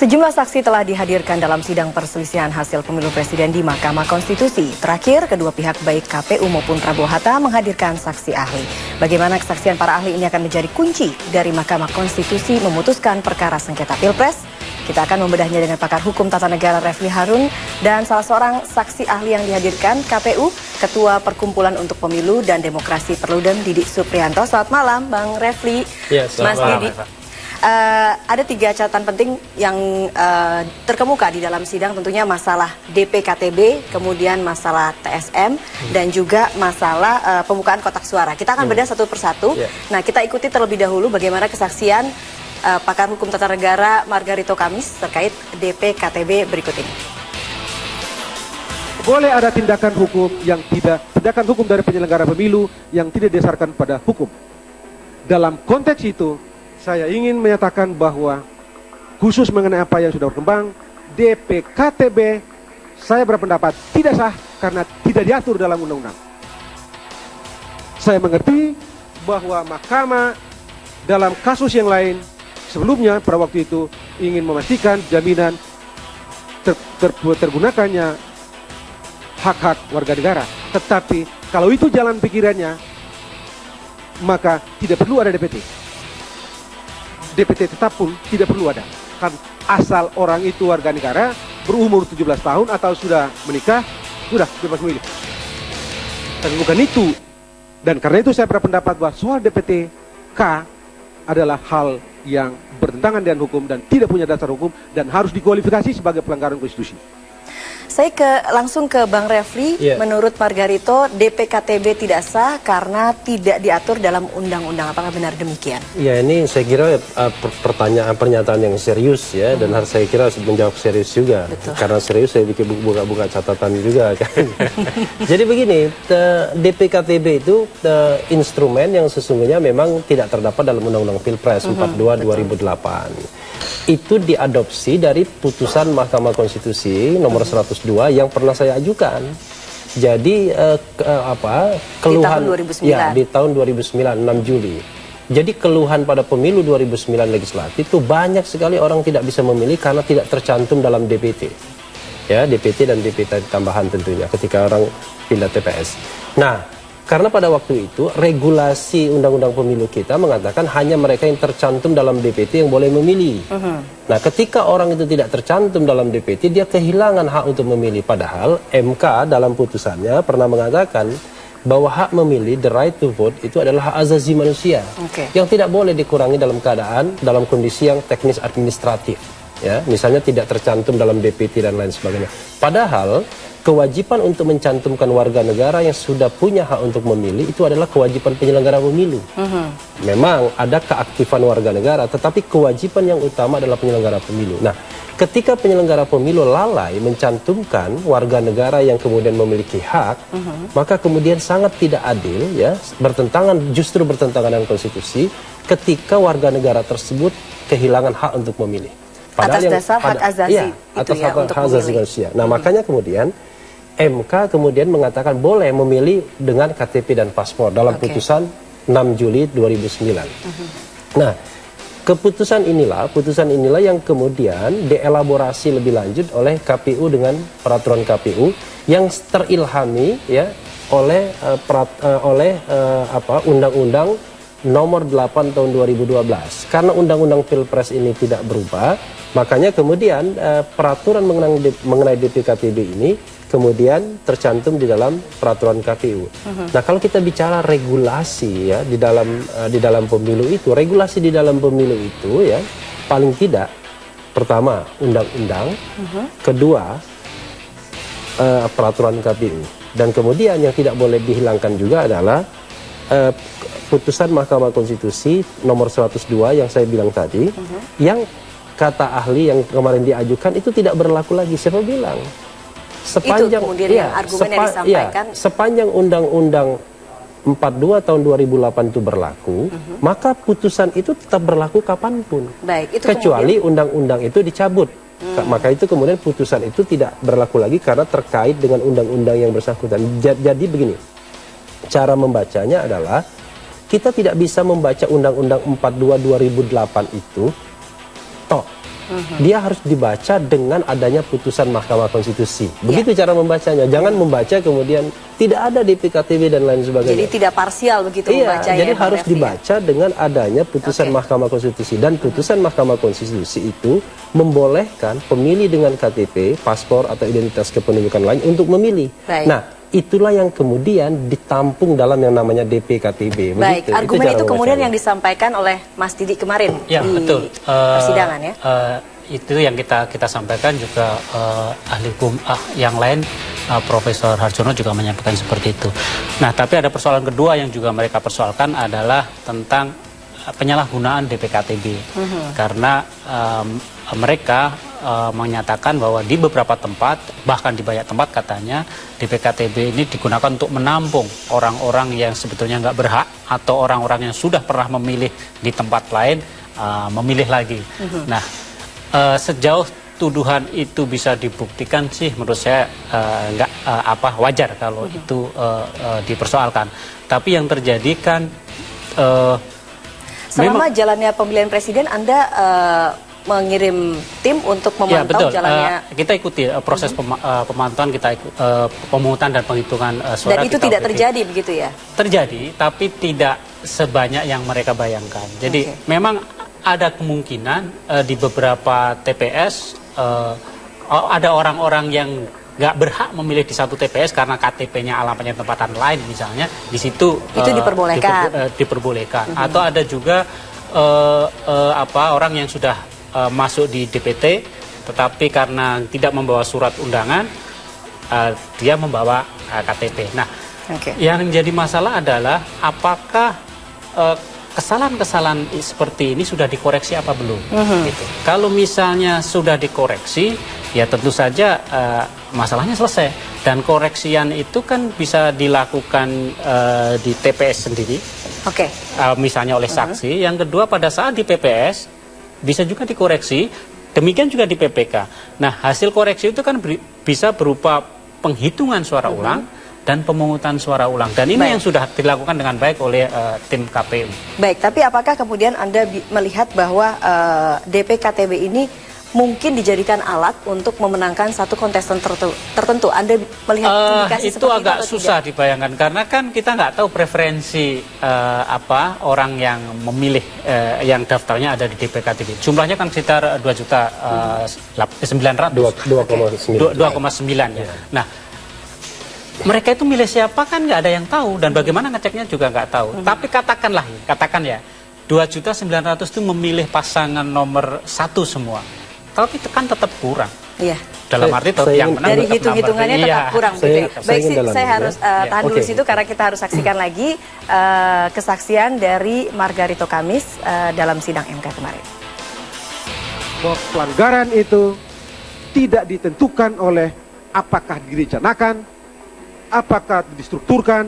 Sejumlah saksi telah dihadirkan dalam sidang perselisihan hasil pemilu presiden di Mahkamah Konstitusi. Terakhir, kedua pihak baik KPU maupun Prabowo Hatta menghadirkan saksi ahli. Bagaimana kesaksian para ahli ini akan menjadi kunci dari Mahkamah Konstitusi memutuskan perkara sengketa Pilpres? Kita akan membedahnya dengan pakar hukum tata negara Refli Harun dan salah seorang saksi ahli yang dihadirkan KPU, Ketua Perkumpulan untuk Pemilu dan Demokrasi Perludem Didik Supriyanto. Selamat malam, Bang Refli. Ya, Mas Didi. Ada 3 catatan penting yang terkemuka di dalam sidang, tentunya masalah DPKTB, kemudian masalah TSM, dan juga masalah pembukaan kotak suara. Kita akan bedah satu persatu. Nah, kita ikuti terlebih dahulu bagaimana kesaksian pakar hukum tata negara Margarito Kamis terkait DPKTB berikut ini. Boleh ada tindakan hukum dari penyelenggara pemilu yang tidak didasarkan pada hukum. Dalam konteks itu, saya ingin menyatakan bahwa khusus mengenai apa yang sudah berkembang, DPKTB saya berpendapat tidak sah karena tidak diatur dalam undang-undang. Saya mengerti bahwa mahkamah dalam kasus yang lain sebelumnya pada waktu itu ingin memastikan jaminan tergunakannya hak-hak warga negara. Tetapi kalau itu jalan pikirannya, maka tidak perlu ada DPT. DPT tetap pun tidak perlu ada. Kan asal orang itu warga negara, berumur 17 tahun atau sudah menikah, sudah bebas memilih. Tapi bukan itu. Dan karena itu saya berpendapat bahwa soal DPT K adalah hal yang bertentangan dengan hukum dan tidak punya dasar hukum dan harus dikualifikasi sebagai pelanggaran konstitusi. Saya langsung ke Bang Refli. Menurut Margarito, DPKTB tidak sah karena tidak diatur dalam undang-undang. Apakah benar demikian? Ya, ini saya kira pernyataan yang serius ya, dan saya kira harus menjawab serius juga. Betul. Karena serius saya bikin buka-buka catatan juga kan. Jadi begini, DPKTB itu instrumen yang sesungguhnya memang tidak terdapat dalam Undang-Undang Pilpres 42 2008. Itu diadopsi dari putusan Mahkamah Konstitusi nomor 102 yang pernah saya ajukan. Jadi keluhan di tahun 2009 6 Juli. Jadi keluhan pada pemilu 2009 legislatif itu banyak sekali orang tidak bisa memilih karena tidak tercantum dalam DPT. Ya, DPT dan DPT tambahan tentunya ketika orang pindah TPS. Nah, karena pada waktu itu regulasi undang-undang pemilu kita mengatakan hanya mereka yang tercantum dalam DPT yang boleh memilih. Nah, ketika orang itu tidak tercantum dalam DPT, dia kehilangan hak untuk memilih. Padahal MK dalam putusannya pernah mengatakan bahwa hak memilih, the right to vote, itu adalah hak asasi manusia yang tidak boleh dikurangi dalam kondisi yang teknis administratif. Ya, misalnya tidak tercantum dalam DPT dan lain sebagainya. Padahal kewajiban untuk mencantumkan warga negara yang sudah punya hak untuk memilih itu adalah kewajiban penyelenggara pemilu. Memang ada keaktifan warga negara, tetapi kewajiban yang utama adalah penyelenggara pemilu. Nah, ketika penyelenggara pemilu lalai mencantumkan warga negara yang kemudian memiliki hak, maka kemudian sangat tidak adil, ya, justru bertentangan dengan konstitusi ketika warga negara tersebut kehilangan hak untuk memilih. Padahal atas dasar hak azasi atas hak azasi manusia. Nah, makanya kemudian MK kemudian mengatakan boleh memilih dengan KTP dan paspor dalam putusan 6 Juli 2009. Nah, putusan inilah yang kemudian dielaborasi lebih lanjut oleh KPU dengan peraturan KPU yang terilhami ya oleh Undang-Undang Nomor 8 tahun 2012. Karena Undang-Undang Pilpres ini tidak berubah, makanya kemudian peraturan mengenai DPKTB ini kemudian tercantum di dalam peraturan KPU. Nah, kalau kita bicara regulasi ya di dalam pemilu itu, regulasi di dalam pemilu itu ya paling tidak pertama undang-undang, kedua peraturan KPU, dan kemudian yang tidak boleh dihilangkan juga adalah putusan Mahkamah Konstitusi nomor 102 yang saya bilang tadi, yang kata ahli yang kemarin diajukan itu tidak berlaku lagi. Siapa bilang? Sepanjang itu kemudian yang argumen yang disampaikan. Sepanjang Undang-Undang 42 tahun 2008 itu berlaku, maka putusan itu tetap berlaku kapanpun. Baik, itu kecuali undang-undang itu dicabut. Maka itu kemudian putusan itu tidak berlaku lagi karena terkait dengan undang-undang yang bersangkutan. Jadi begini, cara membacanya adalah kita tidak bisa membaca Undang-Undang 42 2008 itu dia harus dibaca dengan adanya putusan Mahkamah Konstitusi. Begitu cara membacanya. Jangan membaca kemudian tidak ada DPKTB dan lain sebagainya. Jadi tidak parsial begitu membacanya. Jadi harus dibaca dengan adanya putusan Mahkamah Konstitusi. Dan putusan Mahkamah Konstitusi itu membolehkan pemilih dengan KTP, paspor atau identitas kependudukan lain untuk memilih. Nah, itulah yang kemudian ditampung dalam yang namanya DPKTB. Baik, argumen itu kemudian yang disampaikan oleh Mas Didi kemarin di persidangan ya. Itu yang kita sampaikan juga ahli hukum yang lain, Profesor Harjono juga menyampaikan seperti itu. Nah, tapi ada persoalan kedua yang juga mereka persoalkan adalah tentang penyalahgunaan DPKTB. Karena mereka menyatakan bahwa di beberapa tempat, bahkan di banyak tempat katanya, DPKTB ini digunakan untuk menampung orang-orang yang sebetulnya nggak berhak atau orang-orang yang sudah pernah memilih di tempat lain memilih lagi. Nah, sejauh tuduhan itu bisa dibuktikan sih menurut saya nggak wajar kalau itu dipersoalkan. Tapi yang terjadi kan selama jalannya pemilihan presiden Anda mengirim tim untuk memantau jalannya. Kita ikuti proses pemantauan, kita pemungutan dan penghitungan suara. Dan itu tidak terjadi begitu ya? Terjadi, tapi tidak sebanyak yang mereka bayangkan. Jadi memang ada kemungkinan di beberapa TPS ada orang-orang yang nggak berhak memilih di satu TPS karena KTP-nya alamatnya tempatan lain misalnya, di situ itu diperbolehkan. Diperbolehkan. Atau ada juga orang yang sudah masuk di DPT, tetapi karena tidak membawa surat undangan, dia membawa KTP. Nah, yang menjadi masalah adalah apakah kesalahan-kesalahan seperti ini sudah dikoreksi apa belum? Gitu. Kalau misalnya sudah dikoreksi, ya tentu saja masalahnya selesai. Dan koreksian itu kan bisa dilakukan di TPS sendiri, misalnya oleh saksi. Yang kedua, pada saat di PPS bisa juga dikoreksi, demikian juga di PPK. Nah, hasil koreksi itu kan bisa berupa penghitungan suara ulang dan pemungutan suara ulang. Dan ini yang sudah dilakukan dengan baik oleh tim KPU. Baik, tapi apakah kemudian Anda melihat bahwa DPKTB ini mungkin dijadikan alat untuk memenangkan satu kontestan tertentu? Anda melihat indikasi itu agak susah dibayangkan, karena kan kita nggak tahu preferensi orang yang memilih yang daftarnya ada di DPKTB. Jumlahnya kan sekitar 2.900.000. 2,9 ya. Nah, mereka itu milih siapa kan nggak ada yang tahu, dan bagaimana ngeceknya juga nggak tahu. Tapi katakan 2.900.000 itu memilih pasangan nomor 1 semua. Tapi kan tetap kurang. Iya. Dalam arti yang menang dari hitung-hitungannya tetap kurang. Baik, saya harus tahan dulu situ karena kita harus saksikan lagi kesaksian dari Margarito Kamis dalam sidang MK kemarin. Bahwa pelanggaran itu tidak ditentukan oleh apakah direncanakan, apakah distrukturkan,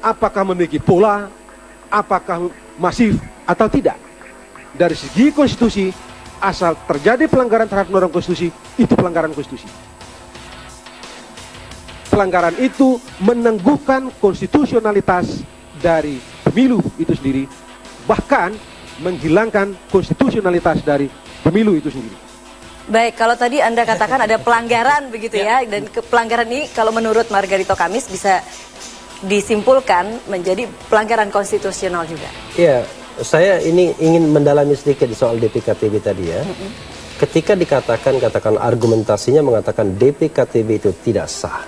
apakah memiliki pola, apakah masif atau tidak. Dari segi konstitusi, asal terjadi pelanggaran terhadap norma konstitusi, itu pelanggaran konstitusi. Pelanggaran itu menangguhkan konstitusionalitas dari pemilu itu sendiri, bahkan menghilangkan konstitusionalitas dari pemilu itu sendiri. Baik, kalau tadi Anda katakan ada pelanggaran begitu ya, dan pelanggaran ini kalau menurut Margarito Kamis bisa disimpulkan menjadi pelanggaran konstitusional juga. Iya. Saya ini ingin mendalami sedikit soal DPKTB tadi ya. Ketika katakan argumentasinya mengatakan DPKTB itu tidak sah.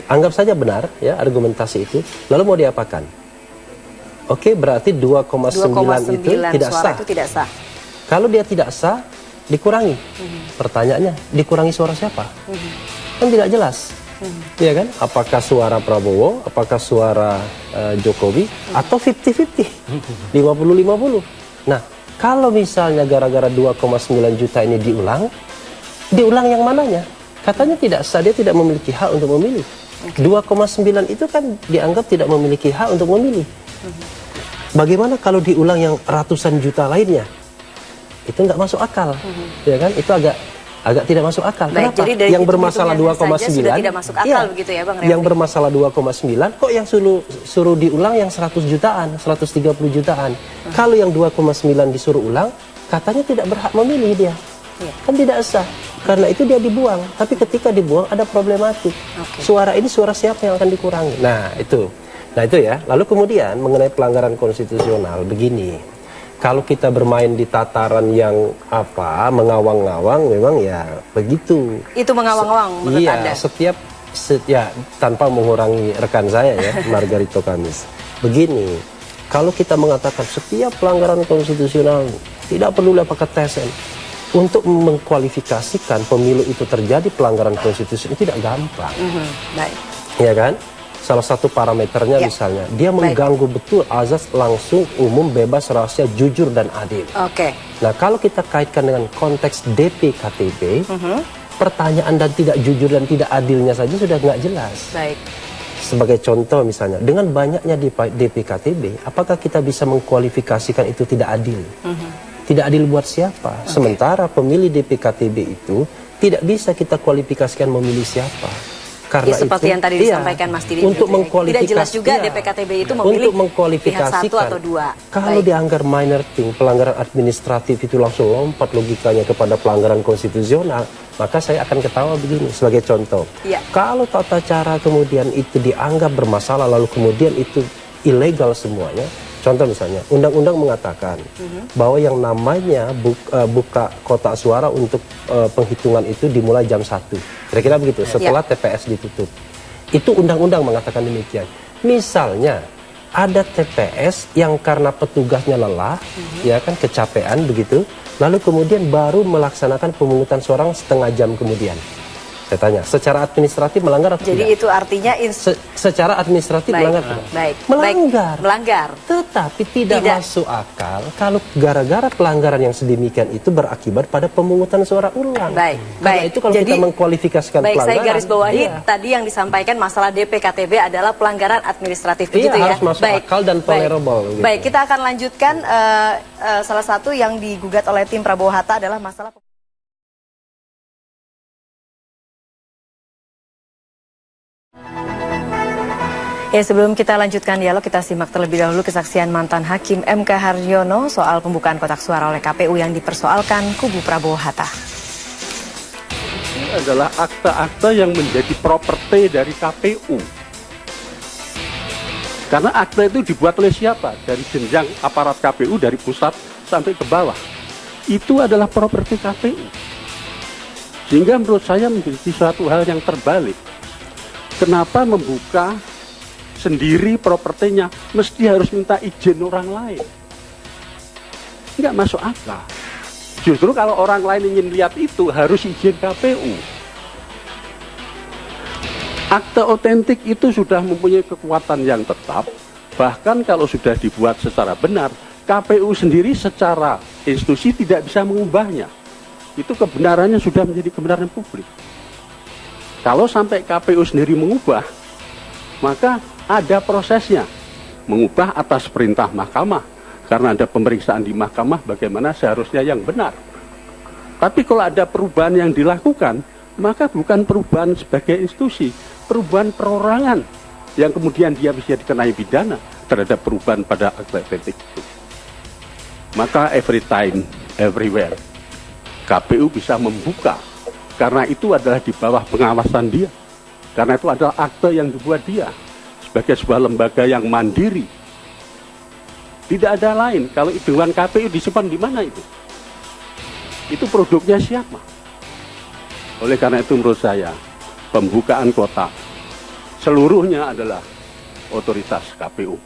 Anggap saja benar ya argumentasi itu. Lalu mau diapakan? Berarti 2,9 itu tidak sah. Itu tidak sah. Kalau dia tidak sah, dikurangi. Pertanyaannya, dikurangi suara siapa? Kan tidak jelas. Ya kan? Apakah suara Prabowo, apakah suara Jokowi, atau 50-50, 50-50. Nah, kalau misalnya gara-gara 2,9 juta ini diulang yang mananya? Katanya tidak sah, dia tidak memiliki hak untuk memilih. 2,9 itu kan dianggap tidak memiliki hak untuk memilih. Bagaimana kalau diulang yang ratusan juta lainnya? Itu nggak masuk akal, ya kan? Itu agak tidak masuk akal. Baik, kenapa? Jadi yang bermasalah 2,9 tidak masuk akal begitu ya, Bang Refli? Yang bermasalah 2,9 kok yang suruh diulang yang 100 jutaan, 130 jutaan. Kalau yang 2,9 disuruh ulang katanya tidak berhak memilih dia. Iya. Kan tidak sah. Karena itu dia dibuang. Tapi ketika dibuang ada problematik. Suara ini suara siapa yang akan dikurangi? Nah itu ya. Lalu kemudian mengenai pelanggaran konstitusional begini. Kalau kita bermain di tataran yang mengawang-awang, memang ya begitu. Itu mengawang-awang menurut Anda? Iya, tanpa mengurangi rekan saya ya, Margarito Kamis. Begini, kalau kita mengatakan setiap pelanggaran konstitusional tidak perlulah pakai TSN. Untuk mengkualifikasikan pemilu itu terjadi pelanggaran konstitusi itu tidak gampang. Baik. Ya kan? Salah satu parameternya misalnya, dia mengganggu betul azas langsung, umum, bebas, rahasia, jujur, dan adil. Oke. Nah, kalau kita kaitkan dengan konteks DPKTB, pertanyaan dan tidak jujur dan tidak adilnya saja sudah nggak jelas. Baik. Sebagai contoh misalnya, dengan banyaknya DPKTB, apakah kita bisa mengkualifikasikan itu tidak adil? Tidak adil buat siapa? Sementara pemilih DPKTB itu tidak bisa kita kualifikasikan memilih siapa. Karena ya, seperti itu, yang tadi disampaikan Mas Didi, untuk tidak jelas juga DPKTB itu memilih pihak satu atau dua. Kalau dianggap minor thing, pelanggaran administratif itu langsung lompat logikanya kepada pelanggaran konstitusional, maka saya akan ketawa begini sebagai contoh. Kalau tata cara kemudian itu dianggap bermasalah lalu kemudian itu ilegal semuanya. Contoh misalnya, undang-undang mengatakan bahwa yang namanya buka kotak suara untuk penghitungan itu dimulai jam 1. Kira-kira begitu, setelah TPS ditutup. Itu undang-undang mengatakan demikian. Misalnya, ada TPS yang karena petugasnya lelah, ya kan, kecapean begitu, lalu kemudian baru melaksanakan pemungutan suara setengah jam kemudian. Saya tanya, secara administratif melanggar atau tidak? Jadi itu artinya secara administratif melanggar tidak? Melanggar. Tetapi tidak masuk akal kalau gara-gara pelanggaran yang sedemikian itu berakibat pada pemungutan suara ulang. Karena itu kalau kita mengkualifikasikan pelanggaran. Saya garis bawahi tadi yang disampaikan masalah DPKTB adalah pelanggaran administratif begitu ya. Harus masuk akal dan tolerable. Baik, kita akan lanjutkan salah satu yang digugat oleh tim Prabowo Hatta adalah masalah ya, sebelum kita lanjutkan dialog, kita simak terlebih dahulu kesaksian mantan Hakim MK Haryono soal pembukaan kotak suara oleh KPU yang dipersoalkan kubu Prabowo Hatta. Ini adalah akta-akta yang menjadi properti dari KPU. Karena akta itu dibuat oleh siapa? Dari jenjang aparat KPU, dari pusat sampai ke bawah. Itu adalah properti KPU. Sehingga menurut saya menjadi suatu hal yang terbalik. Kenapa membuka sendiri propertinya mesti harus minta izin orang lain? Nggak masuk akal. Justru kalau orang lain ingin lihat itu harus izin KPU. Akta otentik itu sudah mempunyai kekuatan yang tetap. Bahkan kalau sudah dibuat secara benar, KPU sendiri secara institusi tidak bisa mengubahnya. Itu kebenarannya sudah menjadi kebenaran publik. Kalau sampai KPU sendiri mengubah, maka ada prosesnya, mengubah atas perintah mahkamah, karena ada pemeriksaan di mahkamah bagaimana seharusnya yang benar. Tapi kalau ada perubahan yang dilakukan, maka bukan perubahan sebagai institusi, perubahan perorangan, yang kemudian dia bisa dikenai pidana terhadap perubahan pada akta otentik itu. Maka every time, everywhere, KPU bisa membuka, karena itu adalah di bawah pengawasan dia, karena itu adalah akte yang dibuat dia, sebagai sebuah lembaga yang mandiri. Tidak ada lain. Kalau hitungan KPU disimpan di mana itu? Itu produknya siapa? Oleh karena itu menurut saya, pembukaan kotak seluruhnya adalah otoritas KPU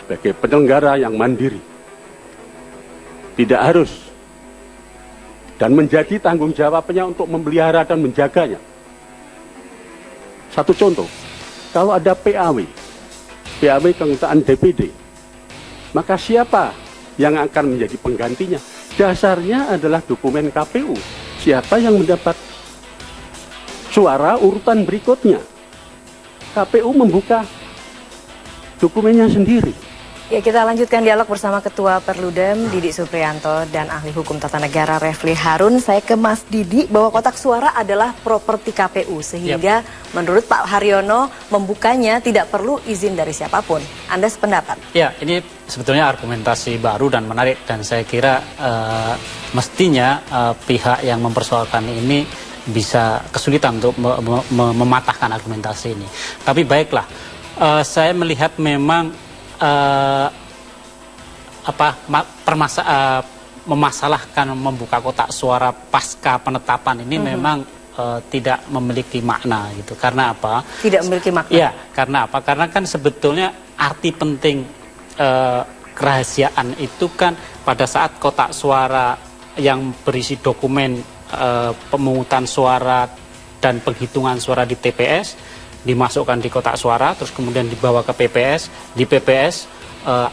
sebagai penyelenggara yang mandiri. Tidak harus dan menjadi tanggung jawabnya untuk memelihara dan menjaganya. Satu contoh, kalau ada PAW keanggotaan DPD, maka siapa yang akan menjadi penggantinya? Dasarnya adalah dokumen KPU. Siapa yang mendapat suara urutan berikutnya? KPU membuka dokumennya sendiri. Ya, kita lanjutkan dialog bersama Ketua Perludem Didi Supriyanto dan Ahli Hukum Tata Negara Refli Harun. Saya ke Mas Didi, bahwa kotak suara adalah properti KPU, sehingga menurut Pak Haryono membukanya tidak perlu izin dari siapapun. Anda sependapat? Ya, ini sebetulnya argumentasi baru dan menarik, dan saya kira mestinya pihak yang mempersoalkan ini bisa kesulitan untuk mematahkan argumentasi ini. Tapi baiklah, saya melihat memang memasalahkan membuka kotak suara pasca penetapan ini memang tidak memiliki makna gitu. Karena apa? Tidak memiliki makna. Ya, karena apa? Karena kan sebetulnya arti penting kerahasiaan itu kan pada saat kotak suara yang berisi dokumen pemungutan suara dan penghitungan suara di TPS dimasukkan di kotak suara, terus kemudian dibawa ke PPS. Di PPS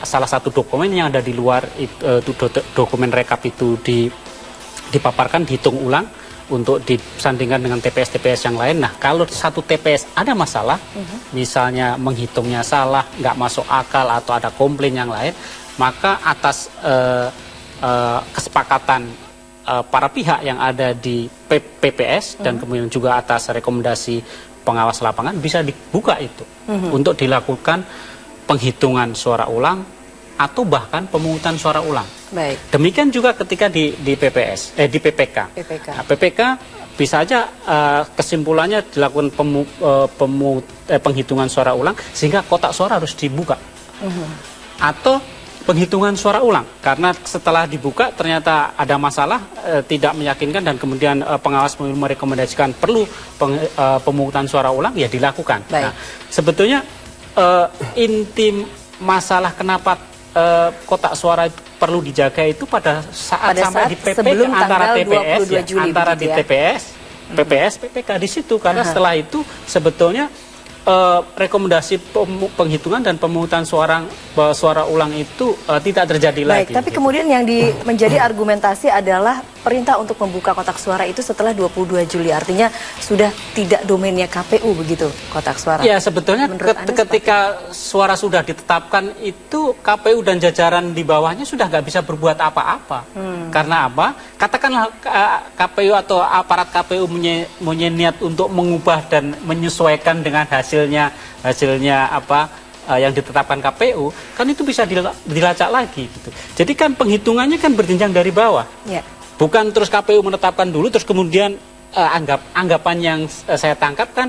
salah satu dokumen yang ada di luar itu dokumen rekap itu dipaparkan, dihitung ulang untuk disandingkan dengan TPS-TPS yang lain. Nah, kalau satu TPS ada masalah, misalnya menghitungnya salah, nggak masuk akal, atau ada komplain yang lain, maka atas kesepakatan para pihak yang ada di PPS dan kemudian juga atas rekomendasi pengawas lapangan bisa dibuka itu untuk dilakukan penghitungan suara ulang atau bahkan pemungutan suara ulang. Baik. Demikian juga ketika di PPS, di PPK. Nah, PPK bisa aja kesimpulannya dilakukan penghitungan suara ulang sehingga kotak suara harus dibuka. Atau penghitungan suara ulang, karena setelah dibuka ternyata ada masalah, tidak meyakinkan, dan kemudian pengawas merekomendasikan perlu pemungutan suara ulang, ya dilakukan. Baik. Nah, sebetulnya inti masalah kenapa kotak suara perlu dijaga itu pada saat sampai di PPK antara TPS, antara di TPS, PPS, PPK di situ, karena setelah itu sebetulnya rekomendasi penghitungan dan pemungutan suara ulang itu tidak terjadi lagi. Baik, tapi kemudian yang menjadi argumentasi adalah perintah untuk membuka kotak suara itu setelah 22 Juli. Artinya sudah tidak domainnya KPU begitu, kotak suara. Ya, sebetulnya ketika suara sudah ditetapkan itu KPU dan jajaran di bawahnya sudah nggak bisa berbuat apa-apa. Karena apa? Katakanlah KPU atau aparat KPU punya niat untuk mengubah dan menyesuaikan dengan hasilnya apa yang ditetapkan KPU, kan itu bisa dilacak lagi gitu. Jadi kan penghitungannya kan berjenjang dari bawah. Ya. Bukan terus KPU menetapkan dulu terus kemudian anggapan yang saya tangkap kan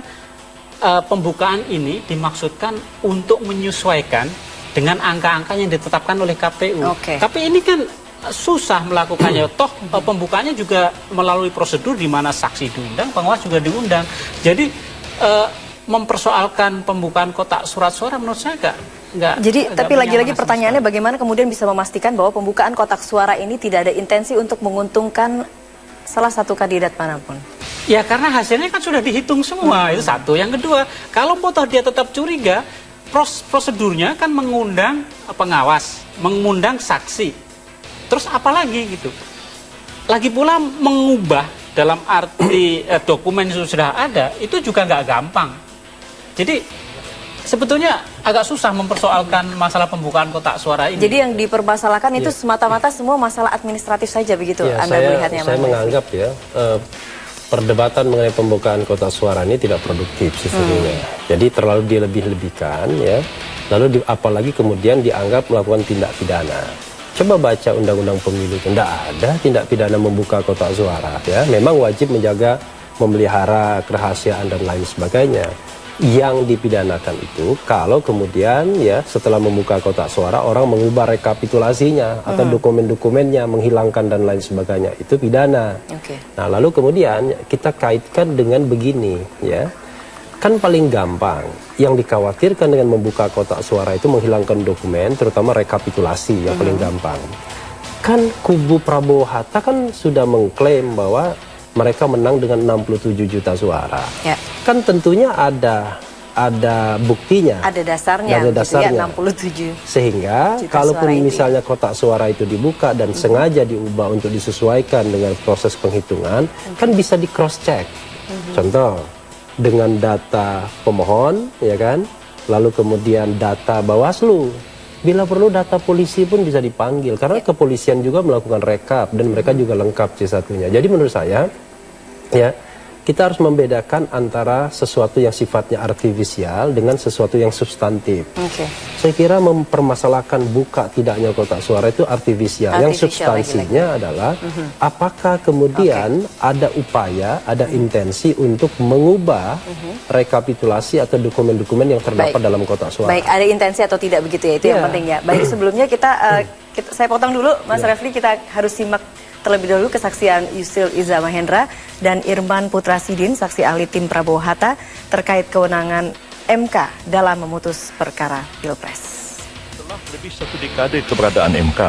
pembukaan ini dimaksudkan untuk menyesuaikan dengan angka-angka yang ditetapkan oleh KPU. Tapi ini kan susah melakukannya. Toh pembukaannya juga melalui prosedur di mana saksi diundang, pengawas juga diundang. Jadi mempersoalkan pembukaan kotak surat suara menurut saya enggak. Jadi tapi lagi-lagi pertanyaannya bagaimana kemudian bisa memastikan bahwa pembukaan kotak suara ini tidak ada intensi untuk menguntungkan salah satu kandidat manapun? Ya, karena hasilnya kan sudah dihitung semua. Itu satu. Yang kedua, kalau dia tetap curiga, prosedurnya kan mengundang pengawas, mengundang saksi. Terus apa lagi gitu? Lagi pula mengubah dalam arti dokumen yang sudah ada itu juga nggak gampang. Jadi sebetulnya agak susah mempersoalkan masalah pembukaan kotak suara ini. Jadi yang dipermasalahkan itu semata-mata semua masalah administratif saja begitu ya, Anda melihatnya? Saya menganggap ya perdebatan mengenai pembukaan kotak suara ini tidak produktif sesungguhnya. Jadi terlalu dilebih-lebihkan ya. Lalu apalagi kemudian dianggap melakukan tindak pidana. Coba baca undang-undang pemilu, tidak ada tindak pidana membuka kotak suara ya. Memang wajib menjaga, memelihara kerahasiaan dan lain sebagainya. Yang dipidanakan itu kalau kemudian ya setelah membuka kotak suara orang mengubah rekapitulasinya atau dokumen-dokumennya, menghilangkan dan lain sebagainya, itu pidana. Nah, lalu kemudian kita kaitkan dengan begini ya. Kan paling gampang yang dikhawatirkan dengan membuka kotak suara itu menghilangkan dokumen, terutama rekapitulasi yang paling gampang. Kan kubu Prabowo Hatta kan sudah mengklaim bahwa mereka menang dengan 67 juta suara. Ya. Kan tentunya ada buktinya. Ada dasarnya. Ada dasarnya. Gitu ya, 67. Sehingga kalaupun misalnya kotak suara itu dibuka dan sengaja diubah untuk disesuaikan dengan proses penghitungan, kan bisa di cross check. Contoh, dengan data pemohon, ya kan, lalu kemudian data Bawaslu, bila perlu data polisi pun bisa dipanggil, karena kepolisian juga melakukan rekap dan mereka juga lengkap C1-nya. Jadi menurut saya, ya, kita harus membedakan antara sesuatu yang sifatnya artifisial dengan sesuatu yang substantif. Saya kira mempermasalahkan buka tidaknya kotak suara itu artifisial. Yang substansinya adalah apakah kemudian ada upaya, ada intensi untuk mengubah rekapitulasi atau dokumen-dokumen yang terdapat dalam kotak suara. Baik, ada intensi atau tidak begitu ya, itu yang penting ya. Baik, sebelumnya saya potong dulu, Mas Refli, kita harus simak terlebih dahulu kesaksian Yusril Iza Mahendra dan Irman Putra Sidin, saksi ahli tim Prabowo Hatta terkait kewenangan MK dalam memutus perkara Pilpres. Setelah lebih 1 dekade keberadaan MK,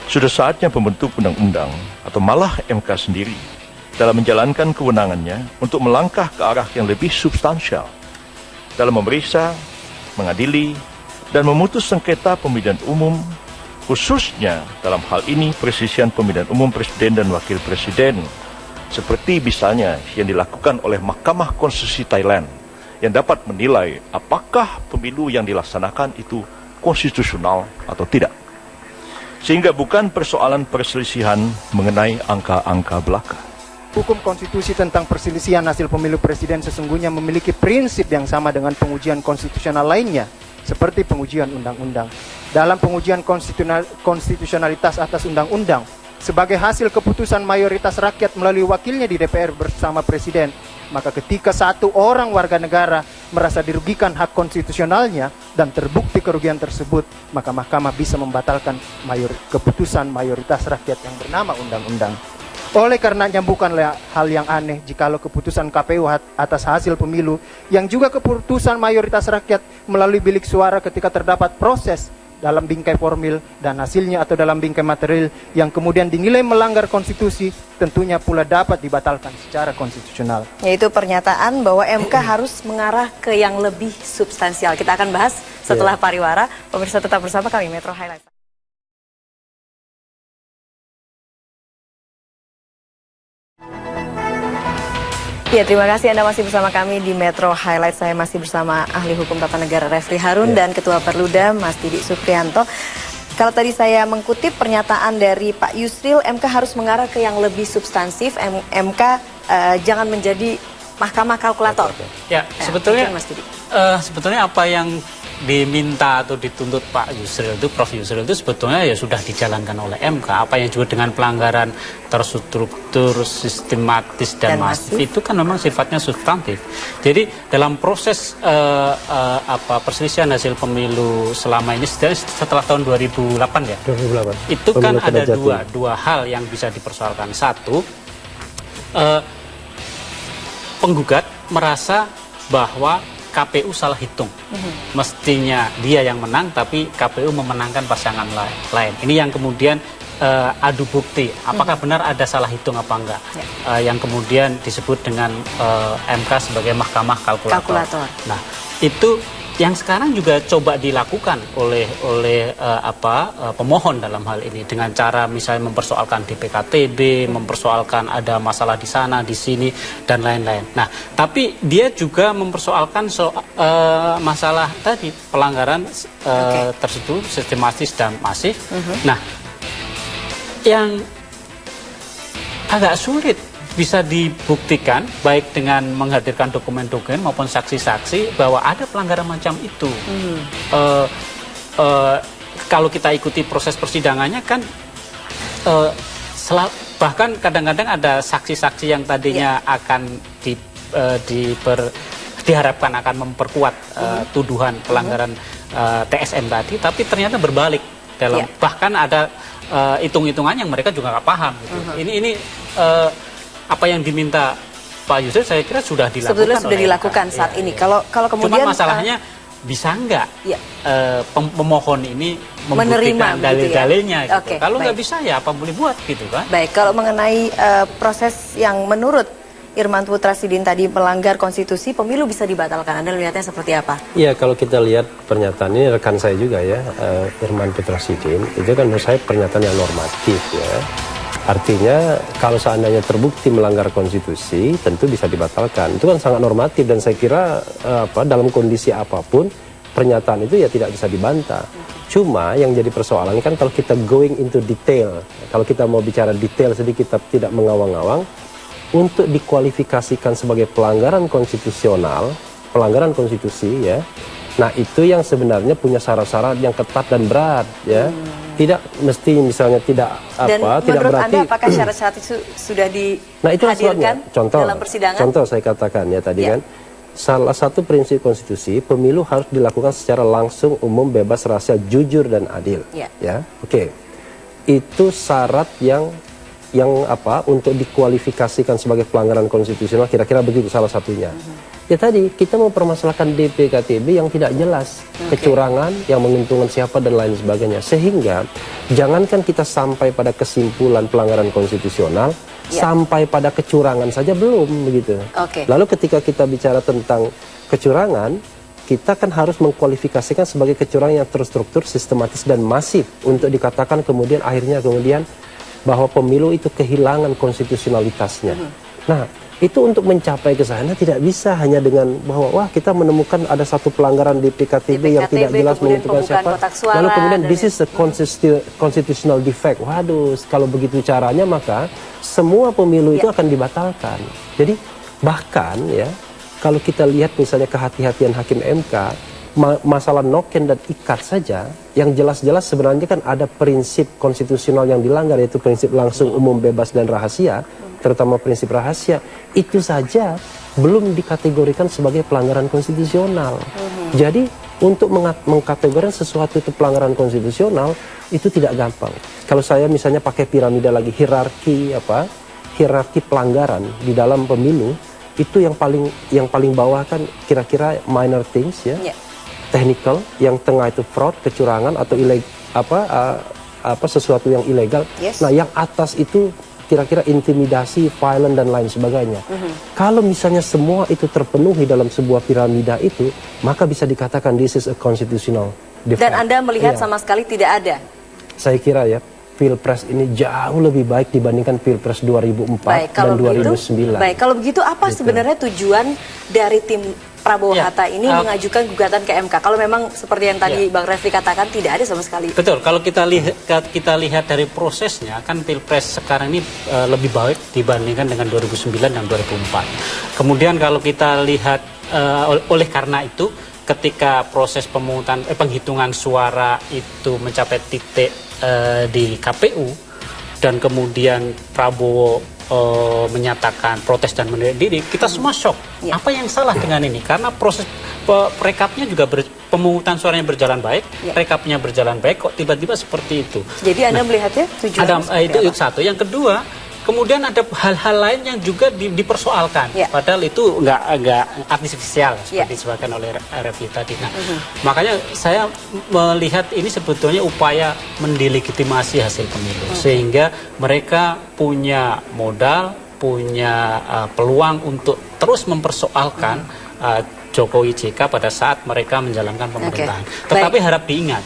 sudah saatnya pembentuk undang-undang atau malah MK sendiri dalam menjalankan kewenangannya untuk melangkah ke arah yang lebih substansial dalam memeriksa, mengadili, dan memutus sengketa pemilihan umum, khususnya dalam hal ini perselisihan pemilihan umum presiden dan wakil presiden, seperti misalnya yang dilakukan oleh Mahkamah Konstitusi Thailand yang dapat menilai apakah pemilu yang dilaksanakan itu konstitusional atau tidak. Sehingga bukan persoalan perselisihan mengenai angka-angka belaka. Hukum konstitusi tentang perselisihan hasil pemilu presiden sesungguhnya memiliki prinsip yang sama dengan pengujian konstitusional lainnya, seperti pengujian undang-undang. Dalam pengujian konstitusionalitas atas undang-undang, sebagai hasil keputusan mayoritas rakyat melalui wakilnya di DPR bersama presiden, maka ketika satu orang warga negara merasa dirugikan hak konstitusionalnya dan terbukti kerugian tersebut, maka mahkamah bisa membatalkan keputusan mayoritas rakyat yang bernama undang-undang. Oleh karenanya bukanlah hal yang aneh jikalau keputusan KPU atas hasil pemilu yang juga keputusan mayoritas rakyat melalui bilik suara ketika terdapat proses dalam bingkai formil dan hasilnya atau dalam bingkai material yang kemudian dinilai melanggar konstitusi, tentunya pula dapat dibatalkan secara konstitusional. Yaitu pernyataan bahwa MK harus mengarah ke yang lebih substansial. Kita akan bahas setelah pariwara. Pemirsa tetap bersama kami, Metro Highlight. Ya, terima kasih Anda masih bersama kami di Metro Highlight. Saya masih bersama ahli hukum tata negara Refli Harun dan Ketua Perludem Mas Didi Suprianto. Kalau tadi saya mengutip pernyataan dari Pak Yusril, MK harus mengarah ke yang lebih substansif. MK jangan menjadi mahkamah kalkulator. Ya, sebetulnya apa yang diminta atau dituntut Pak Yusril itu, Prof Yusril itu sebetulnya ya sudah dijalankan oleh MK. Apa yang juga dengan pelanggaran terstruktur, sistematis dan masif itu kan memang sifatnya substantif. Jadi dalam proses perselisihan hasil pemilu selama ini setelah tahun 2008 ya. 2008. Itu kan ada dua hal yang bisa dipersoalkan. Satu, penggugat merasa bahwa KPU salah hitung. Mestinya dia yang menang, tapi KPU memenangkan pasangan lain. Ini yang kemudian adu bukti. Apakah benar ada salah hitung apa enggak? Yang kemudian disebut dengan MK sebagai mahkamah kalkulator. Nah, itu yang sekarang juga coba dilakukan oleh pemohon dalam hal ini dengan cara misalnya mempersoalkan DPKTB, mempersoalkan ada masalah di sana, di sini dan lain-lain. Nah, tapi dia juga mempersoalkan masalah tadi pelanggaran tersebut sistematis dan masif. Nah, yang agak sulit bisa dibuktikan baik dengan menghadirkan dokumen-dokumen maupun saksi-saksi bahwa ada pelanggaran macam itu. Kalau kita ikuti proses persidangannya kan bahkan kadang-kadang ada saksi-saksi yang tadinya akan diharapkan akan memperkuat tuduhan pelanggaran TSN tadi, tapi ternyata berbalik dalam bahkan ada hitung-hitungan yang mereka juga nggak paham. Gitu. Ini apa yang diminta Pak Yusril saya kira sudah dilakukan. Sebetulnya sudah dilakukan saat ini. Kalau kemudian cuma masalahnya bisa nggak pemohon ini membuktikan dalil-dalilnya gitu. Kalau nggak bisa ya apa boleh buat gitu kan. Baik, kalau mengenai proses yang menurut Irman Putra Sidin tadi melanggar konstitusi, pemilu bisa dibatalkan. Anda melihatnya seperti apa? Iya, kalau kita lihat pernyataan ini rekan saya juga ya, Irman Putra Sidin, itu kan menurut saya pernyataan yang normatif ya. Artinya kalau seandainya terbukti melanggar konstitusi tentu bisa dibatalkan. Itu kan sangat normatif dan saya kira dalam kondisi apapun pernyataan itu ya tidak bisa dibantah. Cuma yang jadi persoalan kan kalau kita going into detail, kalau kita mau bicara detail sedikit tapi tidak mengawang-awang, untuk dikualifikasikan sebagai pelanggaran konstitusional, pelanggaran konstitusi ya. Nah, itu yang sebenarnya punya syarat-syarat yang ketat dan berat ya. Tidak mesti misalnya tidak dan tidak menurut berarti. Anda apakah syarat-syarat itu sudah Nah, itu dihadirkan contoh, dalam persidangan? Contoh saya katakan ya tadi kan. Salah satu prinsip konstitusi, pemilu harus dilakukan secara langsung, umum, bebas, rahasia, jujur dan adil. Ya. Oke. Itu syarat yang apa untuk dikualifikasikan sebagai pelanggaran konstitusional, kira-kira begitu salah satunya. Ya tadi kita mempermasalahkan DPKTB yang tidak jelas, kecurangan yang menguntungkan siapa dan lain sebagainya. Sehingga jangankan kita sampai pada kesimpulan pelanggaran konstitusional, sampai pada kecurangan saja belum begitu. Lalu ketika kita bicara tentang kecurangan, kita kan harus mengkualifikasikan sebagai kecurangan yang terstruktur, sistematis dan masif untuk dikatakan kemudian bahwa pemilu itu kehilangan konstitusionalitasnya. Nah, itu untuk mencapai ke sana tidak bisa hanya dengan bahwa wah kita menemukan ada satu pelanggaran di PKTB yang tidak jelas menentukan siapa, lalu kemudian this is a constitutional defect. Waduh, kalau begitu caranya maka semua pemilu itu akan dibatalkan. Jadi bahkan ya kalau kita lihat misalnya kehati-hatian hakim MK, masalah noken dan ikat saja yang jelas-jelas sebenarnya kan ada prinsip konstitusional yang dilanggar, yaitu prinsip langsung, umum, bebas dan rahasia, terutama prinsip rahasia, itu saja belum dikategorikan sebagai pelanggaran konstitusional. Jadi untuk mengkategorikan sesuatu itu pelanggaran konstitusional itu tidak gampang. Kalau saya misalnya pakai piramida lagi, hierarki pelanggaran di dalam pemilu itu yang paling bawah kan kira-kira minor things ya. Technical, yang tengah itu fraud, kecurangan atau sesuatu yang ilegal. Nah, yang atas itu kira-kira intimidasi, violent dan lain sebagainya. Kalau misalnya semua itu terpenuhi dalam sebuah piramida itu, maka bisa dikatakan this is a constitutional defect. Dan Anda melihat sama sekali tidak ada? Saya kira ya, Pilpres ini jauh lebih baik dibandingkan Pilpres 2004 dan 2009. Baik, kalau begitu apa sebenarnya tujuan dari tim Prabowo Hatta ini mengajukan gugatan ke MK? Kalau memang seperti yang tadi Bang Refli katakan tidak ada sama sekali. Betul, kalau kita lihat dari prosesnya kan Pilpres sekarang ini lebih baik dibandingkan dengan 2009 dan 2004. Kemudian kalau kita lihat oleh karena itu ketika proses penghitungan suara itu mencapai titik di KPU dan kemudian Prabowo menyatakan protes dan menundurkan diri, kita semua shock. Apa yang salah dengan ini? Karena proses rekapnya juga pemungutan suaranya berjalan baik, rekapnya berjalan baik, kok tiba-tiba seperti itu. Jadi Anda melihatnya tujuannya itu satu. Yang kedua, kemudian ada hal-hal lain yang juga dipersoalkan. Padahal itu nggak artifisial seperti disebutkan oleh Refli tadi. Nah, makanya saya melihat ini sebetulnya upaya mendelegitimasi hasil pemilu. Sehingga mereka punya modal, punya peluang untuk terus mempersoalkan Jokowi JK pada saat mereka menjalankan pemerintahan. Tetapi harap diingat,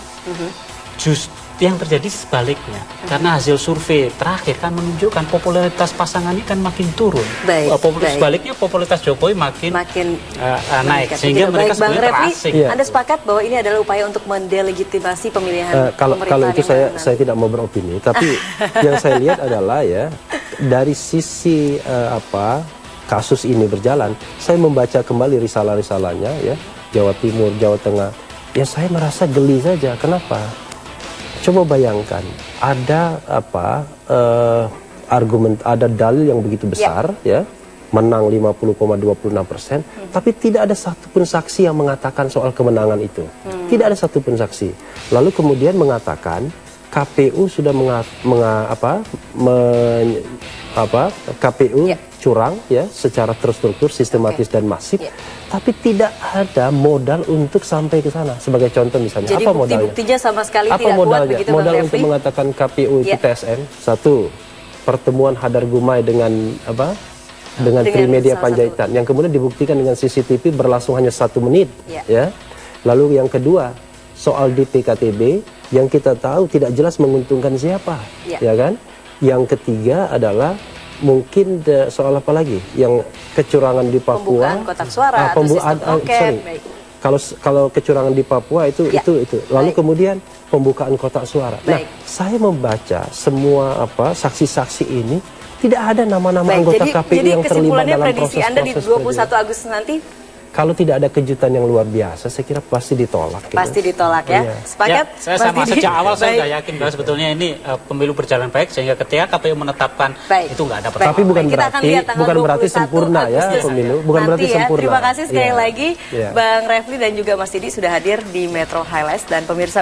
justru yang terjadi sebaliknya, karena hasil survei terakhir kan menunjukkan popularitas pasangan ini kan makin turun. Sebaliknya popularitas Jokowi makin naik, sehingga mereka sebenarnya terasing. Anda sepakat bahwa ini adalah upaya untuk mendelegitimasi pemilihan pemerintahan? Kalau itu saya tidak mau beropini, tapi yang saya lihat adalah ya dari sisi kasus ini berjalan, saya membaca kembali risalah-risalahnya ya, Jawa Timur, Jawa Tengah, ya saya merasa geli saja. Kenapa? Coba bayangkan, ada argumen, ada dalil yang begitu besar, ya, menang 50,26%, tapi tidak ada satupun saksi yang mengatakan soal kemenangan itu. Tidak ada satupun saksi. Lalu kemudian mengatakan KPU sudah KPU curang ya secara terstruktur, sistematis dan masif, tapi tidak ada modal untuk sampai ke sana. Sebagai contoh misalnya, jadi apa modalnya? Buktinya sama sekali apa tidak modalnya? kuat begitu, Modal Bang untuk mengatakan KPU itu TSN, satu, pertemuan Hadar Gumai dengan dengan Trimedia Panjaitan, yang kemudian dibuktikan dengan CCTV berlangsung hanya 1 menit, ya. Lalu yang kedua, soal DPKTB yang kita tahu tidak jelas menguntungkan siapa, ya kan? Yang ketiga adalah mungkin soal apa lagi yang kecurangan di Papua, pembukaan kotak suara, Kalau kecurangan di Papua itu Ya. itu. Lalu Baik. kemudian pembukaan kotak suara. Nah, Baik. saya membaca semua saksi-saksi ini tidak ada nama-nama Baik, anggota jadi KPU yang terlibat kesimpulannya dalam prediksi Anda di proses-proses 21 Agustus nanti Kalau tidak ada kejutan yang luar biasa, saya kira pasti ditolak. Gitu. pasti ditolak ya. Iya. Sepakat? Ya, saya Mas sama Didi? sejak awal saya Baik. sudah yakin bahwa sebetulnya ini pemilu berjalan baik sehingga ketika KPU menetapkan Baik. itu nggak ada Baik. persoalan. Tapi bukan Kita akan lihat tanggal berarti 21 sempurna ya Agustus pemilu, bukan nanti berarti ya. sempurna. Terima kasih sekali Iya. lagi Iya. Bang Refli dan juga Mas Didi sudah hadir di Metro Highlights dan pemirsa